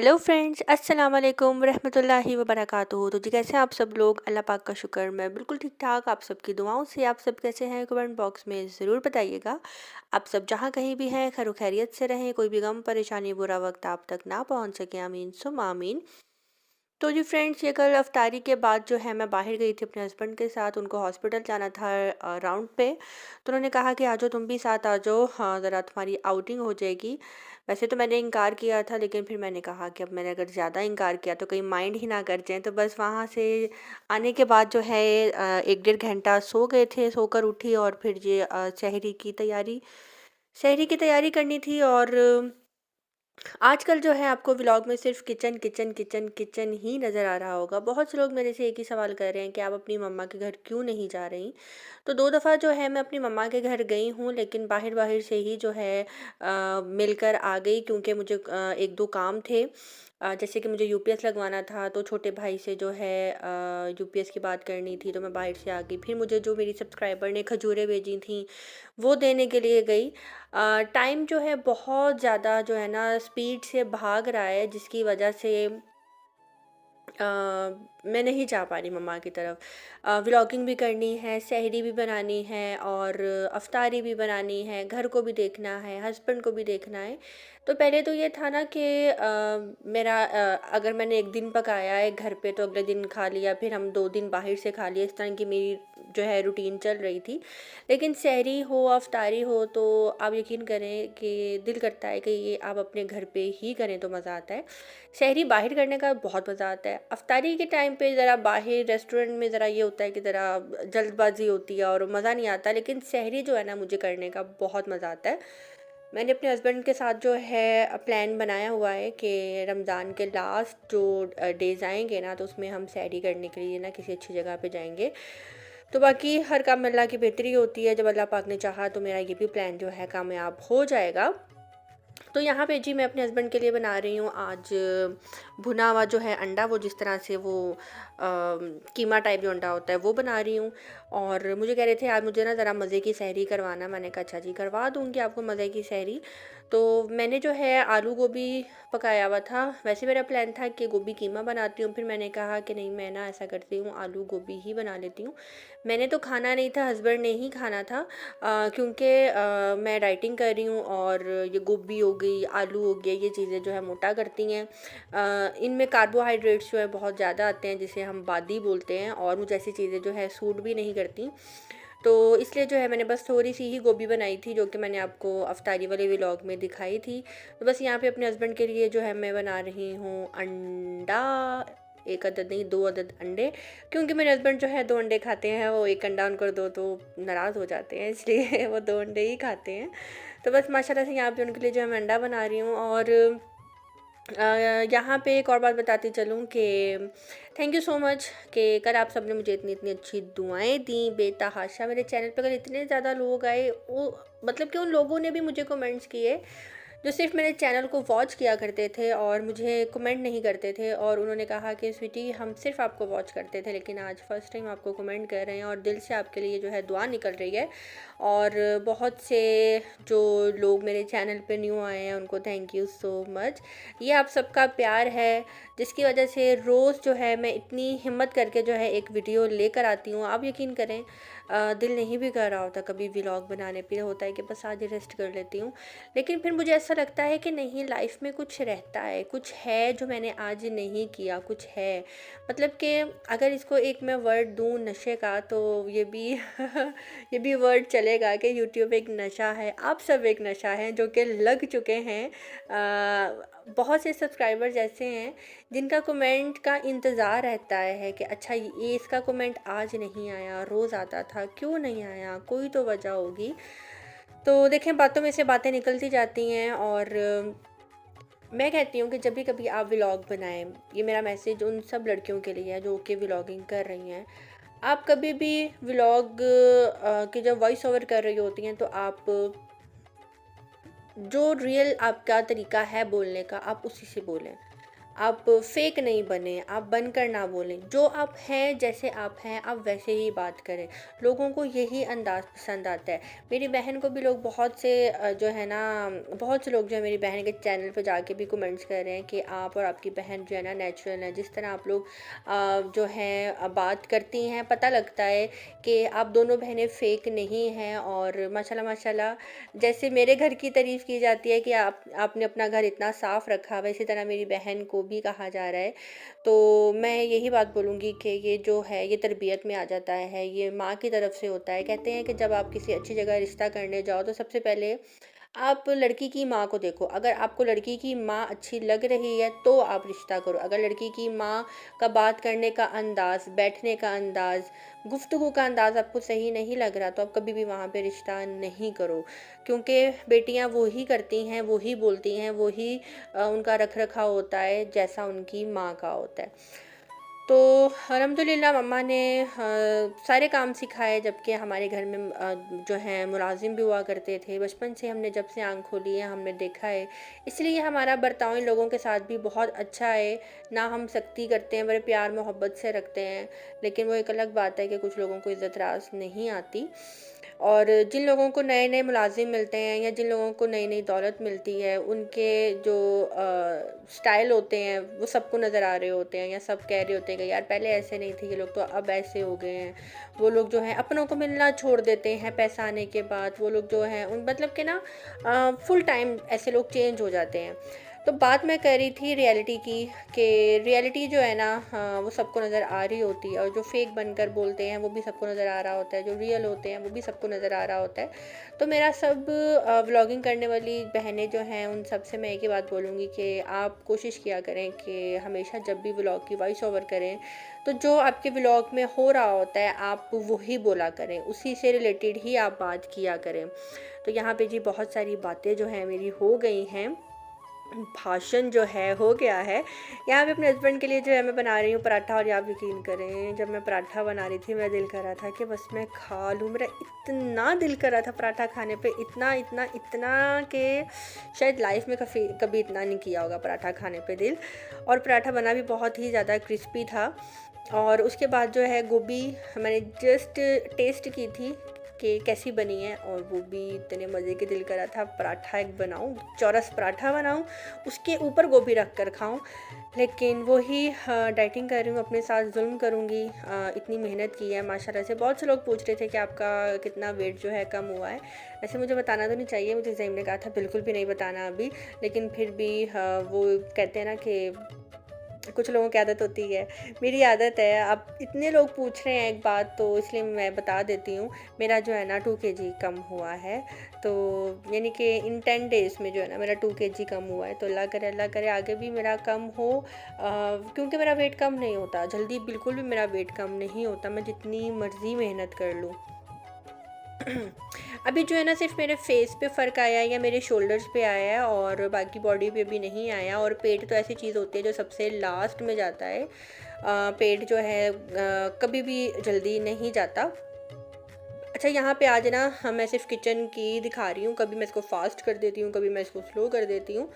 Hello friends, अस्सलाम वालेकुम रहमतुल्लाहि व बरकातुहू। तो जी कैसे हैं आप सब लोग? अल्लाह पाक का शुक्र, मैं बिल्कुल ठीक ठाक। आप सबकी दुआओं से आप सब कैसे हैं कमेंट बॉक्स में ज़रूर बताइएगा। आप सब जहाँ कहीं भी हैं खैर खैरियत से रहें, कोई भी गम परेशानी बुरा वक्त आप तक ना पहुँच सके, आमीन सुम आमीन। तो जी फ्रेंड्स, ये कल अफ्तारी के बाद जो है मैं बाहर गई थी अपने हस्बैंड के साथ, उनको हॉस्पिटल जाना था राउंड पे। तो उन्होंने कहा कि आ जाओ, तुम भी साथ आ जाओ, हाँ ज़रा तुम्हारी आउटिंग हो जाएगी। वैसे तो मैंने इनकार किया था, लेकिन फिर मैंने कहा कि अब मैंने अगर ज़्यादा इनकार किया तो कहीं माइंड ही ना कर जाए। तो बस वहाँ से आने के बाद जो है 1 डेढ़ घंटा सो गए थे, सोकर उठी और फिर ये शहरी की तैयारी करनी थी। और आजकल जो है आपको व्लॉग में सिर्फ किचन किचन किचन किचन ही नज़र आ रहा होगा। बहुत से लोग मेरे से एक ही सवाल कर रहे हैं कि आप अपनी मम्मा के घर क्यों नहीं जा रही। तो 2 दफ़ा जो है मैं अपनी मम्मा के घर गई हूँ, लेकिन बाहर बाहर से ही जो है मिलकर आ गई, क्योंकि मुझे एक दो काम थे। जैसे कि मुझे यूपीएस लगवाना था, तो छोटे भाई से जो है यूपीएस की बात करनी थी, तो मैं बाहर से आ गई। फिर मुझे जो मेरी सब्सक्राइबर ने खजूरें भेजी थी वो देने के लिए गई। टाइम जो है बहुत ज़्यादा जो है ना स्पीड से भाग रहा है, जिसकी वजह से अ, मैं नहीं जा पा रही मम्मा की तरफ। व्लॉगिंग भी करनी है, सहरी भी बनानी है और अफ्तारी भी बनानी है, घर को भी देखना है, हस्बैंड को भी देखना है। तो पहले तो ये था ना कि मेरा अगर मैंने एक दिन पकाया है घर पे तो अगले दिन खा लिया, फिर हम 2 दिन बाहर से खा लिया, इस तरह की मेरी जो है रूटीन चल रही थी। लेकिन सहरी हो अफ्तारी हो तो आप यकीन करें कि दिल करता है कि ये आप अपने घर पे ही करें तो मज़ा आता है। शहरी बाहर करने का बहुत मज़ा आता है। अफ्तारी के टाइम पे ज़रा बाहर रेस्टोरेंट में ज़रा ये होता है कि ज़रा जल्दबाजी होती है और मज़ा नहीं आता, लेकिन शहरी जो है ना मुझे करने का बहुत मज़ा आता है। मैंने अपने हस्बैंड के साथ जो है प्लान बनाया हुआ है कि रमज़ान के लास्ट जो डेज़ आएंगे ना, तो उसमें हम सहरी करने के लिए ना किसी अच्छी जगह पे जाएंगे। तो बाकी हर काम में अल्लाह की बेहतरी होती है, जब अल्लाह पाक ने चाहा तो मेरा ये भी प्लान जो है कामयाब हो जाएगा। तो यहाँ पे जी मैं अपने हस्बैंड के लिए बना रही हूँ आज भुना हुआ जो है अंडा, वो जिस तरह से वो कीमा टाइप जो अंडा होता है वो बना रही हूँ। और मुझे कह रहे थे आज मुझे ना ज़रा मज़े की सहरी करवाना। मैंने कहा अच्छा जी करवा दूँगी आपको मज़े की सहरी। तो मैंने जो है आलू गोभी पकाया हुआ था। वैसे मेरा प्लान था कि गोभी कीमा बनाती हूँ, फिर मैंने कहा कि नहीं, मैं ना ऐसा करती हूँ आलू गोभी ही बना लेती हूँ। मैंने तो खाना नहीं था, हस्बैंड ने ही खाना था। क्योंकि मैं डाइटिंग कर रही हूँ और ये गोभी हो गई, आलू हो गया, ये चीज़ें जो है मोटा करती हैं। इनमें कार्बोहाइड्रेट्स जो है बहुत ज़्यादा आते हैं, जिसे हम बादी बोलते हैं, और मुझे ऐसी चीज़ें जो है सूट भी नहीं करती। तो इसलिए जो है मैंने बस थोड़ी सी ही गोभी बनाई थी, जो कि मैंने आपको अफ्तारी वाले व्लॉग में दिखाई थी। तो बस यहाँ पे अपने हस्बैंड के लिए जो है मैं बना रही हूँ अंडा। एक अदद नहीं, 2 अदद अंडे, क्योंकि मेरे हस्बैंड जो है 2 अंडे खाते हैं। वो एक अंडा उनको दो तो नाराज़ हो जाते हैं, इसलिए वो 2 अंडे ही खाते हैं। तो बस माशाल्लाह से यहाँ पे उनके लिए जो है मैं अंडा बना रही हूँ। और यहाँ पे एक और बात बताती चलूँ कि थैंक यू सो मच कि कल आप सबने मुझे इतनी इतनी अच्छी दुआएं दी बेतहाशा। मेरे चैनल पर कल इतने ज़्यादा लोग आए, वो मतलब कि उन लोगों ने भी मुझे कमेंट्स किए जो सिर्फ मेरे चैनल को वॉच किया करते थे और मुझे कमेंट नहीं करते थे। और उन्होंने कहा कि स्वीटी हम सिर्फ आपको वॉच करते थे, लेकिन आज फ़र्स्ट टाइम आपको कमेंट कर रहे हैं और दिल से आपके लिए जो है दुआ निकल रही है। और बहुत से जो लोग मेरे चैनल पे न्यू आए हैं उनको थैंक यू सो मच। ये आप सबका प्यार है जिसकी वजह से रोज़ जो है मैं इतनी हिम्मत करके जो है एक वीडियो लेकर आती हूँ। आप यकीन करें दिल नहीं भी कर रहा होता कभी व्लॉग बनाने पे, होता है कि बस आज रेस्ट कर लेती हूँ। लेकिन फिर मुझे ऐसा लगता है कि नहीं, लाइफ में कुछ रहता है, कुछ है जो मैंने आज नहीं किया, कुछ है। मतलब कि अगर इसको एक मैं वर्ड दूँ नशे का, तो ये भी ये भी वर्ड चलेगा कि यूट्यूब एक नशा है। आप सब एक नशा है जो कि लग चुके हैं। बहुत से सब्सक्राइबर्स ऐसे हैं जिनका कमेंट का इंतज़ार रहता है कि अच्छा ये इसका कमेंट आज नहीं आया, रोज़ आता था, क्यों नहीं आया, कोई तो वजह होगी। तो देखें, बातों में से बातें निकलती जाती हैं। और मैं कहती हूँ कि जब भी कभी आप व्लॉग बनाएं, ये मेरा मैसेज उन सब लड़कियों के लिए है जो कि व्लॉगिंग कर रही हैं। आप कभी भी व्लॉग की जब वॉइस ओवर कर रही होती हैं, तो आप जो रियल आपका तरीका है बोलने का, आप उसी से बोलें। आप फेक नहीं बने, आप बनकर ना बोलें। जो आप हैं, जैसे आप हैं, आप वैसे ही बात करें। लोगों को यही अंदाज़ पसंद आता है। मेरी बहन को भी लोग बहुत से जो है ना, बहुत से लोग जो है मेरी बहन के चैनल पे जाके भी कमेंट्स कर रहे हैं कि आप और आपकी बहन जो है ना नेचुरल है। जिस तरह आप लोग जो है बात करती हैं, पता लगता है कि आप दोनों बहनें फेक नहीं हैं। और माशाल्लाह माशाल्लाह, जैसे मेरे घर की तारीफ़ की जाती है कि आप आपने अपना घर इतना साफ़ रखा, वैसी तरह मेरी बहन को भी कहा जा रहा है। तो मैं यही बात बोलूँगी कि ये जो है ये तरबियत में आ जाता है, ये माँ की तरफ से होता है। कहते हैं कि जब आप किसी अच्छी जगह रिश्ता करने जाओ तो सबसे पहले आप लड़की की माँ को देखो। अगर आपको लड़की की माँ अच्छी लग रही है तो आप रिश्ता करो। अगर लड़की की माँ का बात करने का अंदाज़, बैठने का अंदाज़, गुफ्तगू का अंदाज़ आपको सही नहीं लग रहा तो आप कभी भी वहाँ पे रिश्ता नहीं करो। क्योंकि बेटियाँ वो ही करती हैं, वो ही बोलती हैं, वो ही उनका रख-रखाव होता है जैसा उनकी माँ का होता है। तो अल्हम्दुलिल्लाह मम्मा ने सारे काम सिखाए, जबकि हमारे घर में जो हैं मुलाज़िम भी हुआ करते थे। बचपन से हमने, जब से आँख खोली है, हमने देखा है। इसलिए हमारा बर्ताव इन लोगों के साथ भी बहुत अच्छा है। ना हम सख्ती करते हैं, बड़े प्यार मोहब्बत से रखते हैं। लेकिन वो एक अलग बात है कि कुछ लोगों को इज़्ज़त-रास नहीं आती। और जिन लोगों को नए-नए मुलाज़िम मिलते हैं या जिन लोगों को नई-नई दौलत मिलती है, उनके जो स्टाइल होते हैं वो सबको नज़र आ रहे होते हैं, या सब कह रहे होते हैं कि यार पहले ऐसे नहीं थे ये लोग, तो अब ऐसे हो गए हैं। वो लोग जो हैं अपनों को मिलना छोड़ देते हैं पैसा आने के बाद। वो लोग जो हैं उन मतलब कि ना फुल टाइम ऐसे लोग चेंज हो जाते हैं। तो बात मैं कर रही थी रियलिटी की, कि रियलिटी जो है ना, हाँ, वो सबको नज़र आ रही होती है। और जो फेक बनकर बोलते हैं वो भी सबको नज़र आ रहा होता है, जो रियल होते हैं वो भी सबको नज़र आ रहा होता है। तो मेरा सब व्लॉगिंग करने वाली बहनें जो हैं उन सब से मैं एक ही बात बोलूँगी कि आप कोशिश किया करें कि हमेशा जब भी व्लॉग की वॉइस ओवर करें तो जो आपके व्लॉग में हो रहा होता है आप वही बोला करें, उसी से रिलेटेड ही आप बात किया करें। तो यहाँ पे जी बहुत सारी बातें जो हैं मेरी हो गई हैं, भाषण जो है हो गया है। यहाँ पे अपने हस्बैंड के लिए जो है मैं बना रही हूँ पराठा। और आप यकीन करें, जब मैं पराठा बना रही थी मेरा दिल कर रहा था कि बस मैं खा लूँ। मेरा इतना दिल कर रहा था पराठा खाने पे, इतना इतना इतना कि शायद लाइफ में कभी कभी इतना नहीं किया होगा पराठा खाने पे दिल। और पराठा बना भी बहुत ही ज़्यादा क्रिस्पी था। और उसके बाद जो है गोभी मैंने जस्ट टेस्ट की थी कि कैसी बनी है, और वो भी इतने मज़े के, दिल करा था पराठा एक बनाऊं, चौरस पराठा बनाऊं, उसके ऊपर गोभी रख कर खाऊं। लेकिन वही डाइटिंग कर रही हूँ, अपने साथ जुल्म करूँगी। इतनी मेहनत की है माशाल्लाह से। बहुत से लोग पूछ रहे थे कि आपका कितना वेट जो है कम हुआ है। ऐसे मुझे बताना तो नहीं चाहिए, मुझे ज़हीम ने कहा था बिल्कुल भी नहीं बताना अभी। लेकिन फिर भी वो कहते हैं ना कि कुछ लोगों की आदत होती है, मेरी आदत है। अब इतने लोग पूछ रहे हैं एक बात, तो इसलिए मैं बता देती हूँ। मेरा जो है ना 2 केजी कम हुआ है। तो यानी कि इन 10 डेज़ में जो है ना मेरा 2 केजी कम हुआ है। तो अल्लाह करे आगे भी मेरा कम हो। क्योंकि मेरा वेट कम नहीं होता जल्दी, बिल्कुल भी मेरा वेट कम नहीं होता, मैं जितनी मर्ज़ी मेहनत कर लूँ। अभी जो है ना सिर्फ मेरे फेस पे फ़र्क आया है या मेरे शोल्डर्स पे आया है, और बाकी बॉडी पे भी नहीं आया। और पेट तो ऐसी चीज़ होती है जो सबसे लास्ट में जाता है। पेट जो है कभी भी जल्दी नहीं जाता। अच्छा, यहाँ पे आज ना मैं सिर्फ किचन की दिखा रही हूँ, कभी मैं इसको फास्ट कर देती हूँ, कभी मैं इसको स्लो कर देती हूँ।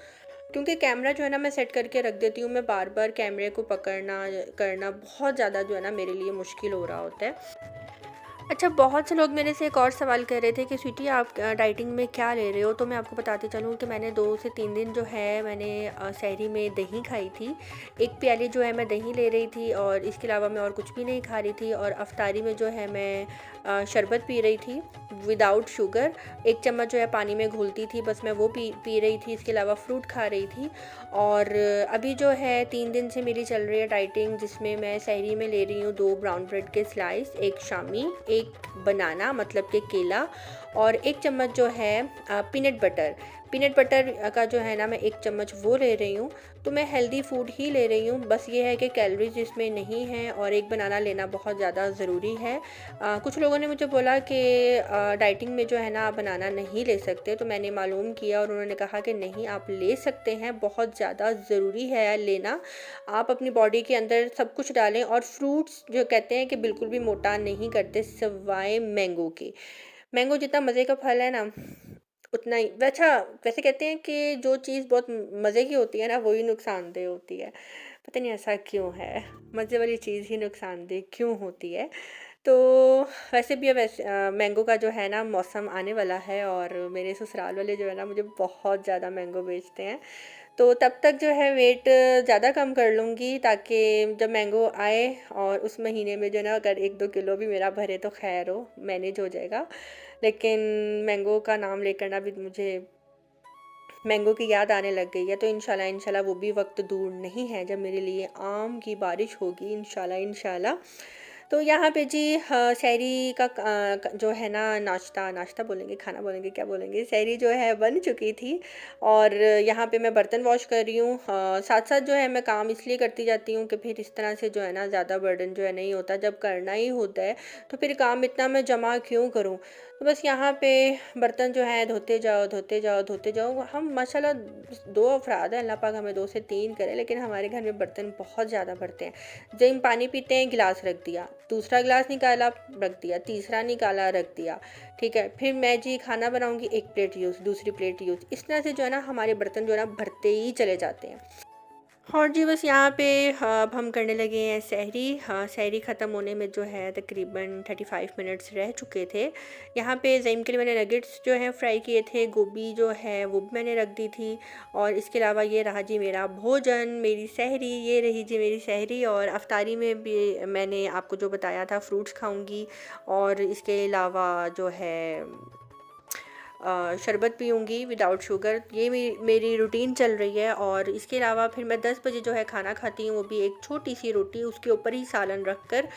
क्योंकि कैमरा जो है ना मैं सेट करके रख देती हूँ, मैं बार बार कैमरे को पकड़ना करना बहुत ज़्यादा जो है ना मेरे लिए मुश्किल हो रहा होता है। अच्छा, बहुत से लोग मेरे से एक और सवाल कर रहे थे कि स्वीटी आप डाइटिंग में क्या ले रहे हो? तो मैं आपको बताती चलूँ कि मैंने 2 से 3 दिन जो है मैंने सहरी में दही खाई थी। 1 प्याली जो है मैं दही ले रही थी, और इसके अलावा मैं और कुछ भी नहीं खा रही थी। और अफ्तारी में जो है मैं शरबत पी रही थी विदाउट शुगर। 1 चम्मच जो है पानी में घोलती थी, बस मैं वो पी रही थी। इसके अलावा फ्रूट खा रही थी। और अभी जो है 3 दिन से मेरी चल रही है डाइटिंग, जिसमें मैं सहरी में ले रही हूँ 2 ब्राउन ब्रेड के स्लाइस, 1 शामी, 1 बनाना मतलब कि केला, और 1 चम्मच जो है पीनट बटर का जो है ना मैं 1 चम्मच वो ले रही हूँ। तो मैं हेल्दी फूड ही ले रही हूँ, बस ये है कि कैलोरीज इसमें नहीं है। और 1 बनाना लेना बहुत ज़्यादा ज़रूरी है। कुछ लोगों ने मुझे बोला कि डाइटिंग में जो है ना आप बनाना नहीं ले सकते, तो मैंने मालूम किया और उन्होंने कहा कि नहीं, आप ले सकते हैं, बहुत ज़्यादा ज़रूरी है लेना। आप अपनी बॉडी के अंदर सब कुछ डालें। और फ्रूट्स जो कहते हैं कि बिल्कुल भी मोटा नहीं करते सिवाय मैंगो के। मैंगो जितना मज़े का फल है ना, उतना ही अच्छा। वैसे कहते हैं कि जो चीज़ बहुत मज़े की होती है ना, वही नुकसानदेह होती है। पता नहीं ऐसा क्यों है? मज़े वाली चीज़ ही नुकसानदेह क्यों होती है? तो वैसे भी अब मैंगो का जो है ना मौसम आने वाला है, और मेरे ससुराल वाले जो है ना मुझे बहुत ज़्यादा मैंगो बेचते हैं। तो तब तक जो है वेट ज़्यादा कम कर लूँगी, ताकि जब मैंगो आए और उस महीने में जो है ना अगर 1-2 किलो भी मेरा भरे तो ख़ैर हो, मैनेज हो जाएगा। लेकिन मैंगो का नाम लेकर ना भी मुझे मैंगो की याद आने लग गई है। तो इंशाल्लाह इंशाल्लाह वो भी वक्त दूर नहीं है जब मेरे लिए आम की बारिश होगी, इंशाल्लाह इंशाल्लाह। तो यहाँ पे जी सहरी का जो है ना नाश्ता नाश्ता बोलेंगे, खाना बोलेंगे, क्या बोलेंगे, सहरी जो है बन चुकी थी। और यहाँ पे मैं बर्तन वॉश कर रही हूँ। साथ साथ जो है मैं काम इसलिए करती जाती हूँ कि फिर इस तरह से जो है ना ज़्यादा बर्डन जो है नहीं होता। जब करना ही होता है तो फिर काम इतना मैं जमा क्यों करूँ। तो बस यहाँ पे बर्तन जो है धोते जाओ धोते जाओ धोते जाओ। हम माशाल्लाह 2 अफराद हैं, अल्लाह पाक हमें 2 से 3 करे, लेकिन हमारे घर में बर्तन बहुत ज़्यादा भरते हैं। जब हम पानी पीते हैं गिलास रख दिया, दूसरा गिलास निकाला रख दिया, तीसरा निकाला रख दिया, ठीक है। फिर मैं जी खाना बनाऊंगी, एक प्लेट यूज़, दूसरी प्लेट यूज़, इस तरह से जो है ना हमारे बर्तन जो है ना भरते ही चले जाते हैं। और जी बस यहाँ पे अब हम करने लगे हैं सहरी। हाँ, सहरी ख़त्म होने में जो है तकरीबन 35 मिनट्स रह चुके थे। यहाँ पे ज़ैम के लिए मैंने नगेट्स जो हैं फ्राई किए थे, गोभी जो है वो भी मैंने रख दी थी। और इसके अलावा ये रहा जी मेरा भोजन, मेरी सहरी, ये रही जी मेरी सहरी। और अफ्तारी में भी मैंने आपको जो बताया था फ्रूट्स खाऊंगी, और इसके अलावा जो है शरबत पीऊँगी विदाउट शुगर। ये मेरी रूटीन चल रही है। और इसके अलावा फिर मैं 10 बजे जो है खाना खाती हूँ, वो भी एक छोटी सी रोटी, उसके ऊपर ही सालन रख कर।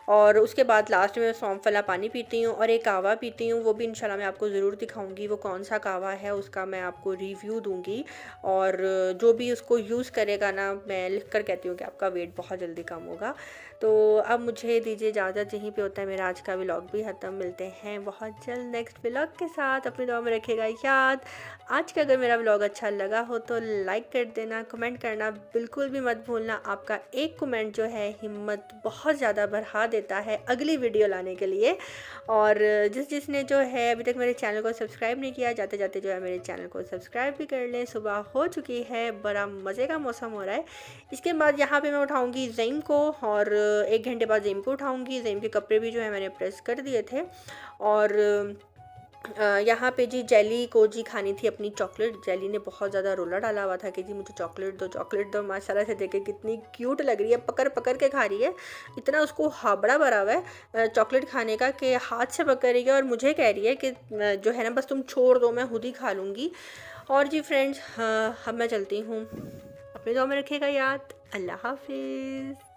और उसके बाद लास्ट में सौंफ वाला पानी पीती हूँ और एक कहवा पीती हूँ। वो भी इंशाल्लाह मैं आपको ज़रूर दिखाऊंगी वो कौन सा कहवा है, उसका मैं आपको रिव्यू दूंगी। और जो भी उसको यूज़ करेगा ना, मैं लिख कर कहती हूँ कि आपका वेट बहुत जल्दी कम होगा। तो अब मुझे दीजिए इजाज़त, यहीं पे होता है मेरा आज का व्लॉग भी ख़त्म। मिलते हैं बहुत जल्द नेक्स्ट व्लॉग के साथ। अपनी दुआ में रखिएगा याद। आज का अगर मेरा व्लॉग अच्छा लगा हो तो लाइक कर देना, कमेंट करना बिल्कुल भी मत भूलना। आपका एक कमेंट जो है हिम्मत बहुत ज़्यादा बढ़ा देता है अगली वीडियो लाने के लिए। और जिसने जो है अभी तक मेरे चैनल को सब्सक्राइब नहीं किया, जाते जाते जो है मेरे चैनल को सब्सक्राइब भी कर लें। सुबह हो चुकी है, बड़ा मज़े का मौसम हो रहा है। इसके बाद यहाँ पे मैं उठाऊँगी ज़ैम को, और 1 घंटे बाद ज़ैम को उठाऊँगी। ज़ैम के कपड़े भी जो है मैंने प्रेस कर दिए थे। और यहाँ पे जी जेली को जी खानी थी अपनी चॉकलेट। जेली ने बहुत ज़्यादा रोला डाला हुआ था कि जी मुझे चॉकलेट दो, चॉकलेट दो। माशाल्लाह से देखे कितनी क्यूट लग रही है, पकड़ पकड़ के खा रही है। इतना उसको हाबड़ा भरा हुआ है चॉकलेट खाने का कि हाथ से पकड़ रही है और मुझे कह रही है कि जो है ना बस तुम छोड़ दो, मैं खुद ही खा लूँगी। और जी फ्रेंड्स, हाँ अब मैं चलती हूँ। अपने दुआ में रखिएगा याद। अल्लाह हाफिज़।